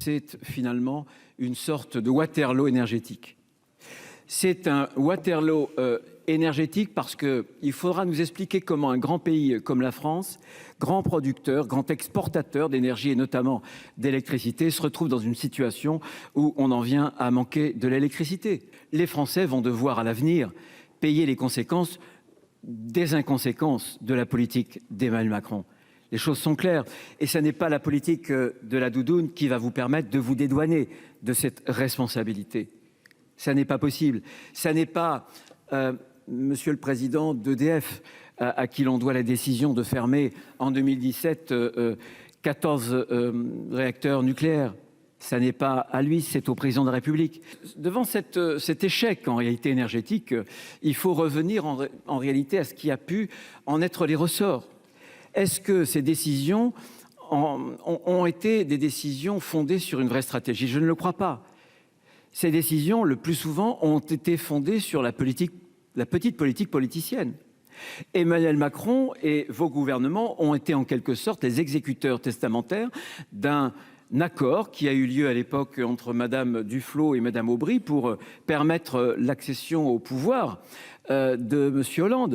C'est finalement une sorte de Waterloo énergétique. C'est un Waterloo énergétique parce qu'il faudra nous expliquer comment un grand pays comme la France, grand producteur, grand exportateur d'énergie et notamment d'électricité, se retrouve dans une situation où on en vient à manquer de l'électricité. Les Français vont devoir à l'avenir payer les conséquences des inconséquences de la politique d'Emmanuel Macron. Les choses sont claires et ce n'est pas la politique de la doudoune qui va vous permettre de vous dédouaner de cette responsabilité. Ça n'est pas possible. Ça n'est pas monsieur le président d'EDF à qui l'on doit la décision de fermer en 2017 14 réacteurs nucléaires. Ça n'est pas à lui, c'est au président de la République. Devant cet échec en réalité énergétique, il faut revenir en réalité à ce qui a pu en être les ressorts. Est-ce que ces décisions ont été des décisions fondées sur une vraie stratégie? Je ne le crois pas. Ces décisions, le plus souvent, ont été fondées sur la petite politique politicienne. Emmanuel Macron et vos gouvernements ont été en quelque sorte les exécuteurs testamentaires d'un accord qui a eu lieu à l'époque entre Madame Duflot et Madame Aubry pour permettre l'accession au pouvoir de Monsieur Hollande.